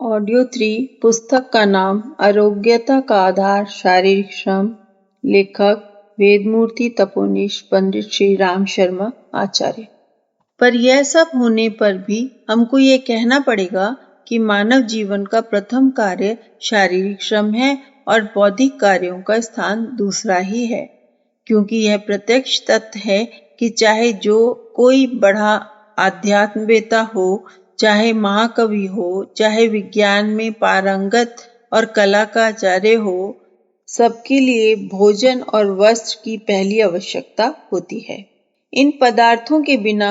Audio 3 पुस्तक का नाम आरोग्यता का आधार शारीरिक श्रम। लेखक वेदमूर्ति तपोनिश पंडित श्री राम शर्मा आचार्य। पर यह सब होने पर भी हमको ये कहना पड़ेगा कि मानव जीवन का प्रथम कार्य शारीरिक श्रम है और बौद्धिक कार्यों का स्थान दूसरा ही है, क्योंकि यह प्रत्यक्ष तथ्य है कि चाहे जो कोई बड़ा आध्यात्मवेता हो, चाहे महाकवि हो, चाहे विज्ञान में पारंगत और कला का आचार्य हो, सबके लिए भोजन और वस्त्र की पहली आवश्यकता होती है। इन पदार्थों के बिना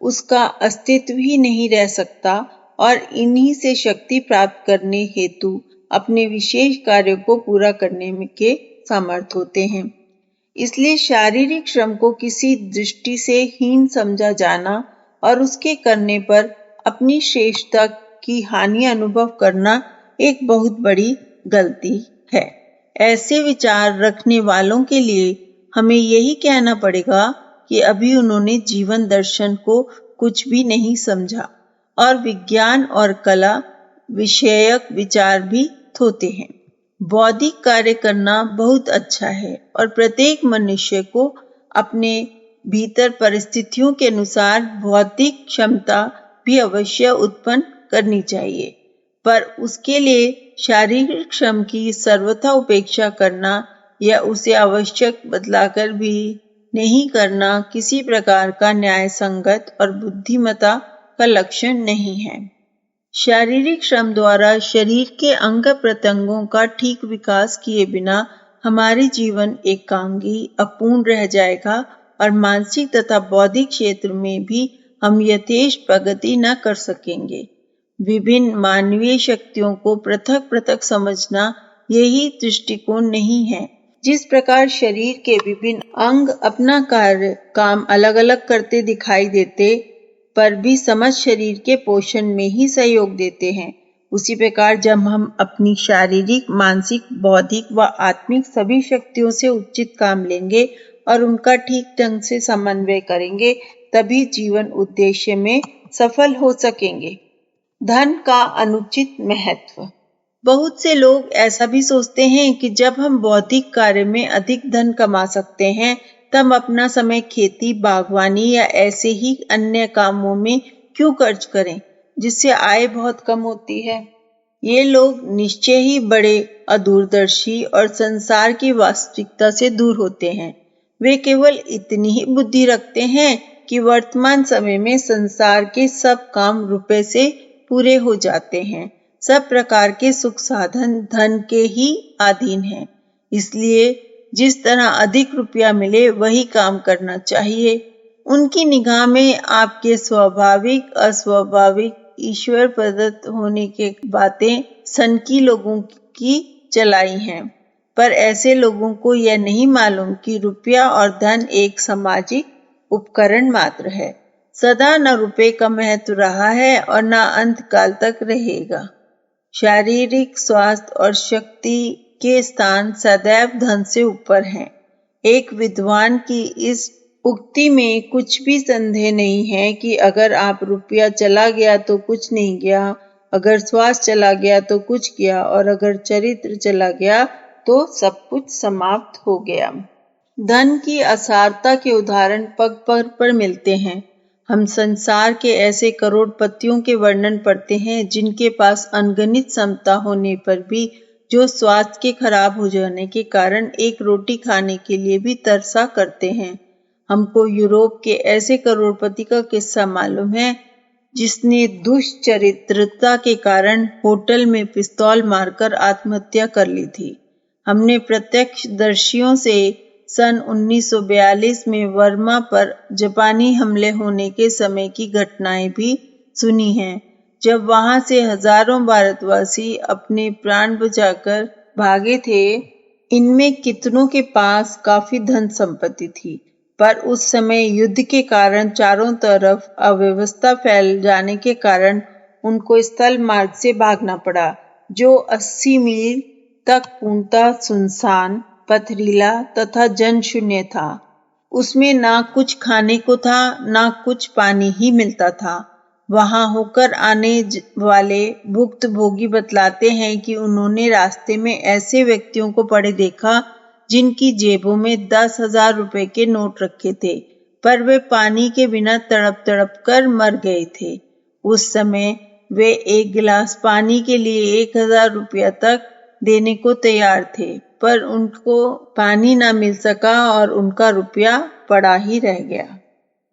उसका अस्तित्व ही नहीं रह सकता और इन्हीं से शक्ति प्राप्त करने हेतु अपने विशेष कार्यों को पूरा करने के समर्थ होते हैं। इसलिए शारीरिक श्रम को किसी दृष्टि से हीन समझा जाना और उसके करने पर अपनी श्रेष्ठता की हानि अनुभव करना एक बहुत बड़ी गलती है। ऐसे विचार रखने वालों के लिए हमें यही कहना पड़ेगा कि अभी उन्होंने जीवन दर्शन को कुछ भी नहीं समझा और विज्ञान और कला विषयक विचार भी थोते हैं। बौद्धिक कार्य करना बहुत अच्छा है और प्रत्येक मनुष्य को अपने भीतर परिस्थितियों के अनुसार बौद्धिक क्षमता भी अवश्य उत्पन्न करनी चाहिए, पर उसके लिए शारीरिक श्रम की सर्वथा उपेक्षा करना या उसे आवश्यक बदलाकर भी नहीं करना किसी प्रकार का न्याय संगत और बुद्धिमता का लक्षण नहीं है। शारीरिक श्रम द्वारा शरीर के अंग प्रत्यंगों का ठीक विकास किए बिना हमारे जीवन एकांगी अपूर्ण रह जाएगा और मानसिक तथा बौद्धिक क्षेत्र में भी हम यथेष प्रगति न कर सकेंगे। विभिन्न मानवीय शक्तियों को पृथक पृथक समझना यही दृष्टिकोण नहीं है। जिस प्रकार शरीर के विभिन्न अंग अपना काम अलग अलग करते दिखाई देते पर भी समझ शरीर के पोषण में ही सहयोग देते हैं, उसी प्रकार जब हम अपनी शारीरिक, मानसिक, बौद्धिक व आत्मिक सभी शक्तियों से उचित काम लेंगे और उनका ठीक ढंग से समन्वय करेंगे, तभी जीवन उद्देश्य में सफल हो सकेंगे। धन का अनुचित महत्व। बहुत से लोग ऐसा भी सोचते हैं कि जब हम बौद्धिक कार्य में अधिक धन कमा सकते हैं, तब अपना समय खेती, बागवानी या ऐसे ही अन्य कामों में क्यों खर्च करें, जिससे आय बहुत कम होती है। ये लोग निश्चय ही बड़े अदूरदर्शी और संसार की वास्तविकता से दूर होते हैं। वे केवल इतनी ही बुद्धि रखते हैं कि वर्तमान समय में संसार के सब काम रुपए से पूरे हो जाते हैं। सब प्रकार के सुख साधन धन के ही अधीन हैं। इसलिए जिस तरह अधिक रुपया मिले वही काम करना चाहिए। उनकी निगाह में आपके स्वाभाविक, अस्वाभाविक, ईश्वर प्रदत्त होने के बातें सनकी लोगों की चलाई हैं। पर ऐसे लोगों को यह नहीं मालूम कि रुपया और धन एक सामाजिक उपकरण मात्र है। सदा न रुपये का महत्व रहा है और न अंत काल तक रहेगा। शारीरिक स्वास्थ्य और शक्ति के स्थान सदैव धन से ऊपर हैं। एक विद्वान की इस उक्ति में कुछ भी संदेह नहीं है कि अगर आप रुपया चला गया तो कुछ नहीं गया, अगर स्वास्थ्य चला गया तो कुछ गया और अगर चरित्र चला गया तो सब कुछ समाप्त हो गया। धन की असारता के उदाहरण पग पग पर मिलते हैं। हम संसार के ऐसे करोड़पतियों के वर्णन पढ़ते हैं जिनके पास अनगणित क्षमता होने पर भी जो स्वास्थ्य के खराब हो जाने के कारण एक रोटी खाने के लिए भी तरसा करते हैं। हमको यूरोप के ऐसे करोड़पति का किस्सा मालूम है जिसने दुष्चरित्रता के कारण होटल में पिस्तौल मारकर आत्महत्या कर ली थी। हमने प्रत्यक्षदर्शियों से सन 1942 में वर्मा पर जापानी हमले होने के समय की घटनाएं भी सुनी हैं, जब वहां से हजारों भारतवासी अपने प्राण बचाकर भागे थे। इनमें कितनों के पास काफी धन संपत्ति थी, पर उस समय युद्ध के कारण चारों तरफ अव्यवस्था फैल जाने के कारण उनको स्थल मार्ग से भागना पड़ा, जो 80 मील तक पूर्णतः सुनसान, पथरीला तथा जनशून्य था। उसमें ना कुछ खाने को था, ना कुछ पानी ही मिलता था। वहां होकर आने वाले भुक्तभोगी बतलाते हैं कि उन्होंने रास्ते में ऐसे व्यक्तियों को पड़े देखा जिनकी जेबों में 10,000 रुपए के नोट रखे थे, पर वे पानी के बिना तड़प तड़प कर मर गए थे। उस समय वे एक गिलास पानी के लिए 1,000 रुपया तक देने को तैयार थे, पर उनको पानी न मिल सका और उनका रुपया पड़ा ही रह गया।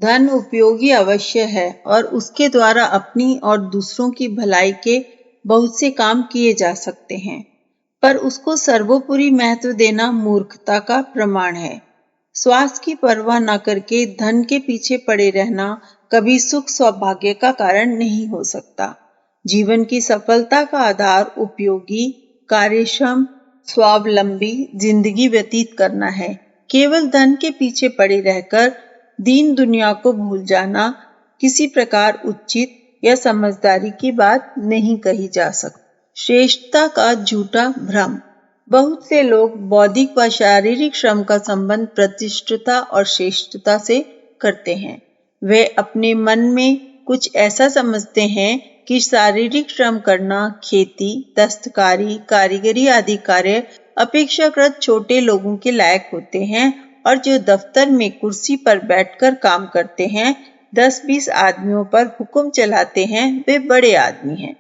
धन उपयोगी अवश्य है और उसके द्वारा अपनी और दूसरों की भलाई के बहुत से काम किए जा सकते हैं, पर उसको सर्वोपरि महत्व देना मूर्खता का प्रमाण है। स्वास्थ्य की परवाह न करके धन के पीछे पड़े रहना कभी सुख सौभाग्य का कारण नहीं हो सकता। जीवन की सफलता का आधार उपयोगी, कार्यक्षम, स्वावलंबी जिंदगी व्यतीत करना है। केवल धन के पीछे पड़े रहकर दीन दुनिया को भूल जाना किसी प्रकार उचित या समझदारी की बात नहीं कही जा सकती। श्रेष्ठता का झूठा भ्रम। बहुत से लोग बौद्धिक व शारीरिक श्रम का संबंध प्रतिष्ठता और श्रेष्ठता से करते हैं। वे अपने मन में कुछ ऐसा समझते हैं कि शारीरिक श्रम करना, खेती, दस्तकारी, कारीगरी आदि कार्य अपेक्षाकृत छोटे लोगों के लायक होते हैं और जो दफ्तर में कुर्सी पर बैठकर काम करते हैं, 10-20 आदमियों पर हुक्म चलाते हैं, वे बड़े आदमी हैं।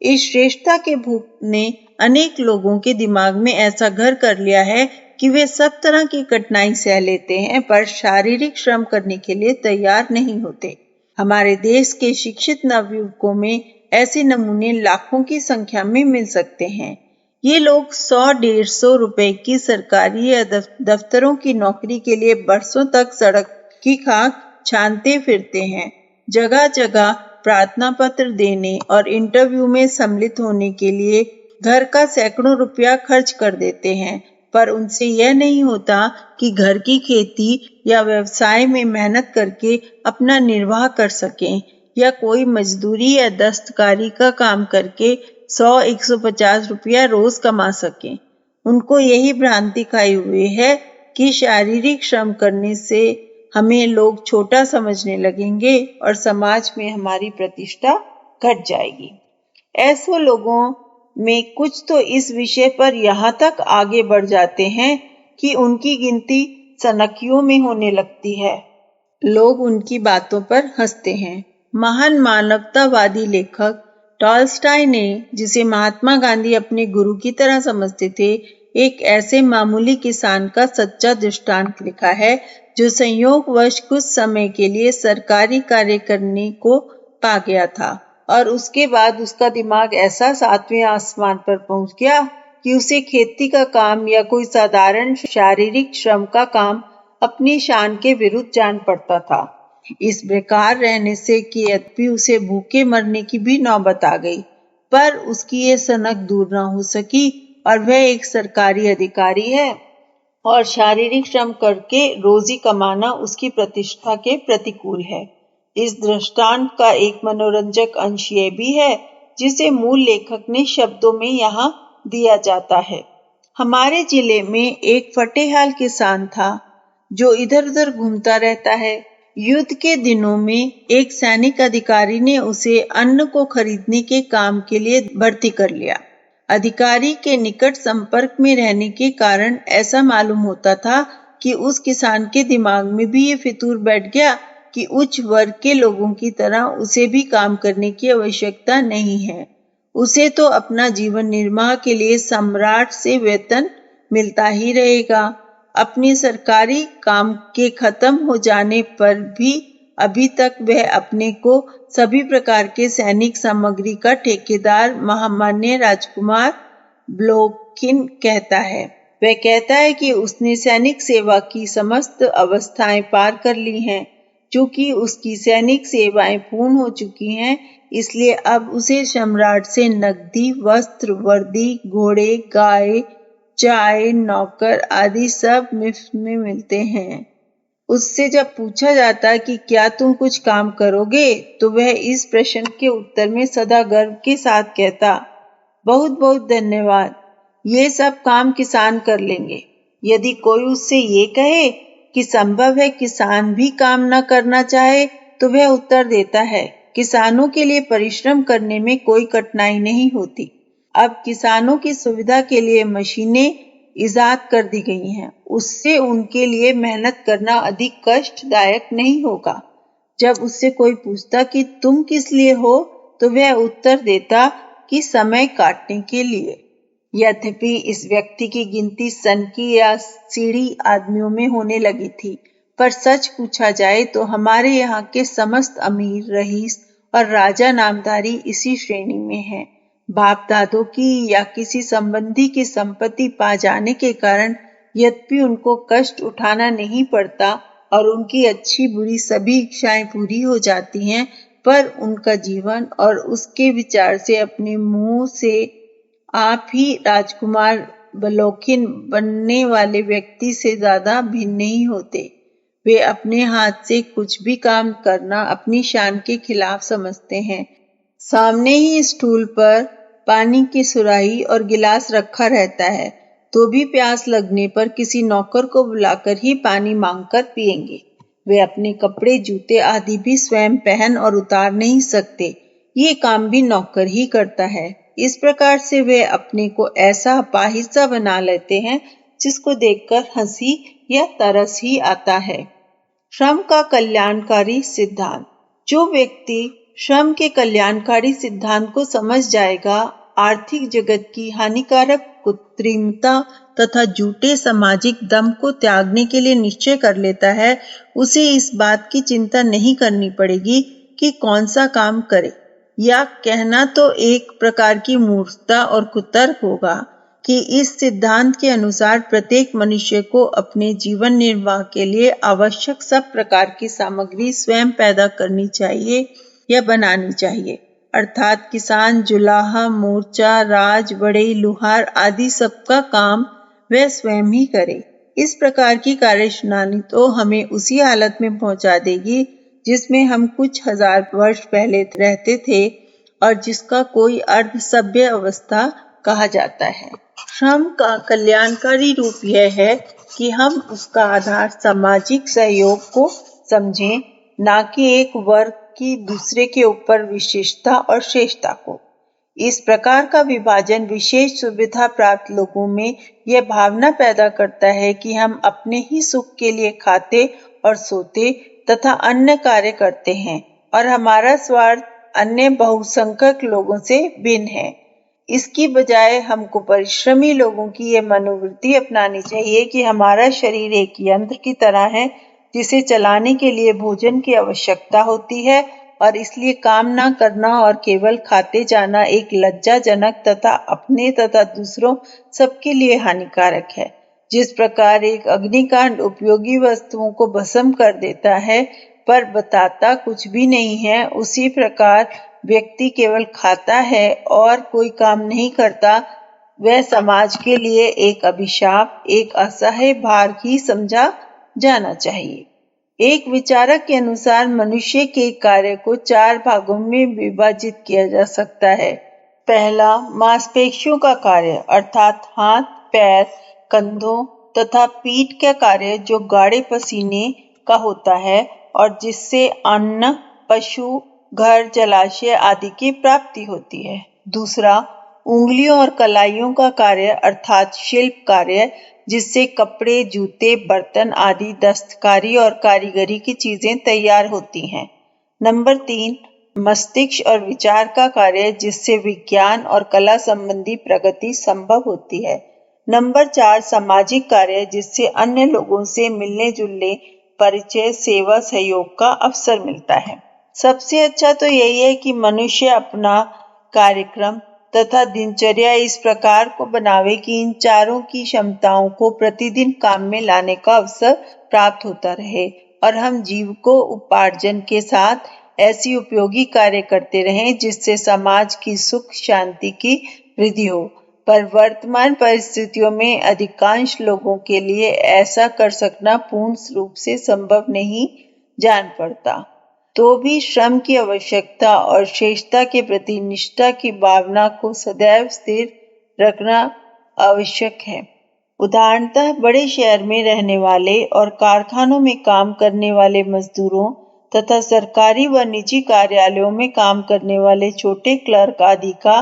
इस श्रेष्ठता के भूख ने अनेक लोगों के दिमाग में ऐसा घर कर लिया है कि वे सब तरह की कठिनाई सह लेते हैं, पर शारीरिक श्रम करने के लिए तैयार नहीं होते। हमारे देश के शिक्षित नवयुवकों में ऐसे नमूने लाखों की संख्या में मिल सकते हैं। ये लोग 100-150 रुपए की सरकारी या दफ्तरों की नौकरी के लिए बरसों तक सड़क की खाक छानते फिरते हैं। जगह जगह प्रार्थना पत्र देने और इंटरव्यू में सम्मिलित होने के लिए घर का सैकड़ों रुपया खर्च कर देते हैं, पर उनसे यह नहीं होता कि घर की खेती या व्यवसाय में मेहनत करके अपना निर्वाह कर सकें या कोई मजदूरी या दस्तकारी का काम करके 100-150 रुपया रोज कमा सकें। उनको यही भ्रांति खाई हुई है कि शारीरिक श्रम करने से हमें लोग छोटा समझने लगेंगे और समाज में हमारी प्रतिष्ठा घट जाएगी। ऐसे लोगों में कुछ तो इस विषय पर यहाँ तक आगे बढ़ जाते हैं कि उनकी गिनती सनकियों में होने लगती है। लोग उनकी बातों पर हंसते हैं। महान मानवतावादी लेखक टॉलस्टॉय ने, जिसे महात्मा गांधी अपने गुरु की तरह समझते थे, एक ऐसे मामूली किसान का सच्चा दृष्टांत लिखा है जो संयोगवश कुछ समय के लिए सरकारी कार्य करने को पा गया था और उसके बाद उसका दिमाग ऐसा 7वें आसमान पर पहुंच गया कि उसे खेती का काम या कोई साधारण शारीरिक श्रम का काम अपनी शान के विरुद्ध जान पड़ता था। इस बेकार रहने से कि यद्यपि उसे भूखे मरने की भी नौबत आ गई, पर उसकी ये सनक दूर न हो सकी और वह एक सरकारी अधिकारी है और शारीरिक श्रम करके रोजी कमाना उसकी प्रतिष्ठा के प्रतिकूल है। इस दृष्टांत का एक मनोरंजक अंश यह भी है जिसे मूल लेखक ने शब्दों में यहाँ दिया जाता है। हमारे जिले में एक फटेहाल किसान था जो इधर उधर घूमता रहता है। युद्ध के दिनों में एक सैनिक अधिकारी ने उसे अन्न को खरीदने के काम के लिए भर्ती कर लिया। अधिकारी के निकट संपर्क में रहने के कारण ऐसा मालूम होता था कि उस किसान के दिमाग में भी ये फितूर बैठ गया कि उच्च वर्ग के लोगों की तरह उसे भी काम करने की आवश्यकता नहीं है। उसे तो अपना जीवन निर्वाह के लिए सम्राट से वेतन मिलता ही रहेगा। अपने सरकारी काम के खत्म हो जाने पर भी अभी तक वह अपने को सभी प्रकार के सैनिक सामग्री का ठेकेदार महामान्य राजकुमार ब्लोकिन कहता है। वह कहता है कि उसने सैनिक सेवा की समस्त अवस्थाएं पार कर ली हैं। चूंकि उसकी सैनिक सेवाएं पूर्ण हो चुकी हैं, इसलिए अब उसे सम्राट से नकदी, वस्त्र, वर्दी, घोड़े, गाय, चाय, नौकर आदि सब मुफ्त में मिलते हैं। उससे जब पूछा जाता कि क्या तुम कुछ काम करोगे, तो वह इस प्रश्न के उत्तर में सदा गर्व के साथ कहता, बहुत बहुत धन्यवाद, ये सब काम किसान कर लेंगे। यदि कोई उससे ये कहे कि संभव है किसान भी काम न करना चाहे, तो वह उत्तर देता है किसानों के लिए परिश्रम करने में कोई कठिनाई नहीं होती। अब किसानों की सुविधा के लिए मशीनें इजाद कर दी गई हैं। उससे उनके लिए मेहनत करना अधिक कष्टदायक नहीं होगा। जब उससे कोई पूछता कि तुम किस लिए हो, तो वह उत्तर देता कि समय काटने के लिए। यद्यपि इस व्यक्ति की गिनती सनकी या सीढ़ी आदमियों में होने लगी थी, पर सच पूछा जाए तो हमारे यहाँ के समस्त अमीर, रईस और राजा नामधारी इसी श्रेणी में हैं। बाप दादों की या किसी संबंधी की संपत्ति पा जाने के कारण यद्यपि उनको कष्ट उठाना नहीं पड़ता और उनकी अच्छी बुरी सभी इच्छाएं पूरी हो जाती हैं, पर उनका जीवन और उसके विचार से अपने मुंह से आप ही राजकुमार बलौखिन बनने वाले व्यक्ति से ज्यादा भिन्न नहीं होते। वे अपने हाथ से कुछ भी काम करना अपनी शान के खिलाफ समझते हैं। सामने ही स्टूल पर पानी की सुराही और गिलास रखा रहता है, तो भी प्यास लगने पर किसी नौकर को बुलाकर ही पानी मांगकर पिएंगे। वे अपने कपड़े, जूते आदि भी स्वयं पहन और उतार नहीं सकते। ये काम भी नौकर ही करता है। इस प्रकार से वे अपने को ऐसा अपाहिज बना लेते हैं जिसको देखकर हंसी या तरस ही आता है। श्रम का कल्याणकारी सिद्धांत। जो व्यक्ति श्रम के कल्याणकारी सिद्धांत को समझ जाएगा, आर्थिक जगत की हानिकारक कृत्रिमता तथा झूठे सामाजिक दम को त्यागने के लिए निश्चय कर लेता है, उसे इस बात की चिंता नहीं करनी पड़ेगी कि कौन सा काम करे। या कहना तो एक प्रकार की मूर्खता और कुतर्क होगा कि इस सिद्धांत के अनुसार प्रत्येक मनुष्य को अपने जीवन निर्वाह के लिए आवश्यक सब प्रकार की सामग्री स्वयं पैदा करनी चाहिए या बनानी चाहिए। अर्थात किसान, जुलाहा, मोर्चा, राज, बढ़ई, लुहार आदि सबका काम वह स्वयं ही करे। इस प्रकार की कार्यप्रणाली तो हमें उसी हालत में पहुंचा देगी जिसमें हम कुछ हजार वर्ष पहले रहते थे और जिसका कोई अर्ध सभ्य अवस्था कहा जाता है। श्रम का कल्याणकारी रूप यह है कि हम उसका आधार सामाजिक सहयोग को समझें, ना कि एक वर्ग की दूसरे के ऊपर विशेषता और श्रेष्ठता को। इस प्रकार का विभाजन विशेष सुविधा प्राप्त लोगों में यह भावना पैदा करता है कि हम अपने ही सुख के लिए खाते और सोते तथा अन्य कार्य करते हैं और हमारा स्वार्थ अन्य बहुसंख्यक लोगों से भिन्न है। इसकी बजाय हमको परिश्रमी लोगों की यह मनोवृत्ति अपनानी चाहिए कि हमारा शरीर एक यंत्र की तरह है जिसे चलाने के लिए भोजन की आवश्यकता होती है और इसलिए काम ना करना और केवल खाते जाना एक लज्जाजनक तथा अपने तथा दूसरों सबके लिए हानिकारक है। जिस प्रकार एक अग्निकांड उपयोगी वस्तुओं को भस्म कर देता है पर बताता कुछ भी नहीं है, उसी प्रकार व्यक्ति केवल खाता है और कोई काम नहीं करता, वह समाज के लिए एक अभिशाप, एक असह्य भार ही समझा जाना चाहिए। एक विचारक के अनुसार मनुष्य के कार्य को 4 भागों में विभाजित किया जा सकता है। पहला, मांसपेशियों का कार्य अर्थात हाथ, पैर, कंधों तथा पीठ का कार्य जो गाढ़े पसीने का होता है और जिससे अन्न, पशु, घर, जलाशय आदि की प्राप्ति होती है। दूसरा, उंगलियों और कलाइयों का कार्य अर्थात शिल्प कार्य जिससे कपड़े, जूते, बर्तन आदि दस्तकारी और कारीगरी की चीजें तैयार होती हैं। नंबर 3, मस्तिष्क और विचार का कार्य जिससे विज्ञान और कला संबंधी प्रगति संभव होती है। नंबर 4, सामाजिक कार्य जिससे अन्य लोगों से मिलने जुलने, परिचय, सेवा, सहयोग का अवसर मिलता है। सबसे अच्छा तो यही है कि मनुष्य अपना कार्यक्रम तथा दिनचर्या इस प्रकार को बनावे कि इन चारों की क्षमताओं को प्रतिदिन काम में लाने का अवसर प्राप्त होता रहे और हम जीव को उपार्जन के साथ ऐसी उपयोगी कार्य करते रहें जिससे समाज की सुख शांति की वृद्धि हो। पर वर्तमान परिस्थितियों में अधिकांश लोगों के लिए ऐसा कर सकना पूर्ण रूप से संभव नहीं जान पड़ता। तो भी श्रम की आवश्यकता और श्रेष्ठता के प्रति निष्ठा की भावना को सदैव स्थिर रखना आवश्यक है। उदाहरणतः बड़े शहर में रहने वाले और कारखानों में काम करने वाले मजदूरों तथा सरकारी व निजी कार्यालयों में काम करने वाले छोटे क्लर्क आदि का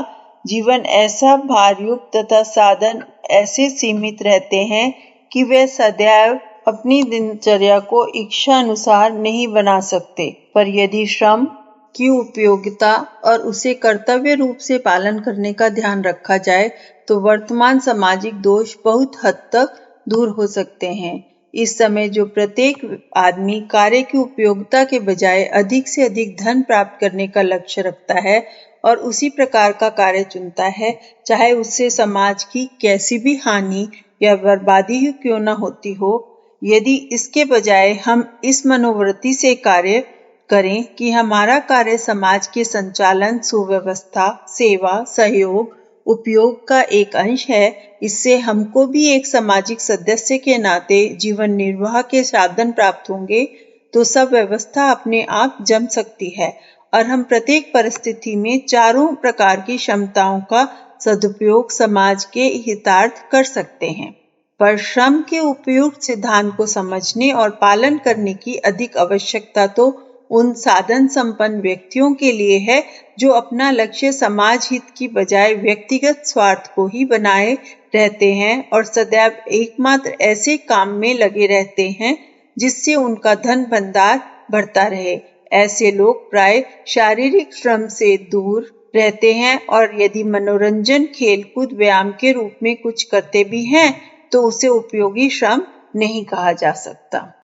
जीवन ऐसा भारयुक्त तथा साधन ऐसे सीमित रहते हैं कि वे सदैव अपनी दिनचर्या को इच्छा अनुसार नहीं बना सकते। पर यदि श्रम की उपयोगिता और उसे कर्तव्य रूप से पालन करने का ध्यान रखा जाए तो वर्तमान सामाजिक दोष बहुत हद तक दूर हो सकते हैं। इस समय जो प्रत्येक आदमी कार्य की उपयोगिता के बजाय अधिक से अधिक धन प्राप्त करने का लक्ष्य रखता है और उसी प्रकार का कार्य चुनता है, चाहे उससे समाज की कैसी भी हानि या बर्बादी ही क्यों न होती हो, यदि इसके बजाय हम इस मनोवृत्ति से कार्य करें कि हमारा कार्य समाज के संचालन, सुव्यवस्था, सेवा, सहयोग, उपयोग का एक अंश है, इससे हमको भी एक सामाजिक सदस्य के नाते जीवन निर्वाह के साधन प्राप्त होंगे, तो सब व्यवस्था अपने आप जम सकती है और हम प्रत्येक परिस्थिति में चारों प्रकार की क्षमताओं का सदुपयोग समाज के हितार्थ कर सकते हैं। पर श्रम के उपयुक्त सिद्धांत को समझने और पालन करने की अधिक आवश्यकता तो उन साधन संपन्न व्यक्तियों के लिए है जो अपना लक्ष्य समाज हित की बजाय व्यक्तिगत स्वार्थ को ही बनाए रहते हैं और सदैव एकमात्र ऐसे काम में लगे रहते हैं जिससे उनका धन भंडार बढ़ता रहे। ऐसे लोग प्राय शारीरिक श्रम से दूर रहते हैं और यदि मनोरंजन, खेलकूद, व्यायाम के रूप में कुछ करते भी हैं तो उसे उपयोगी श्रम नहीं कहा जा सकता।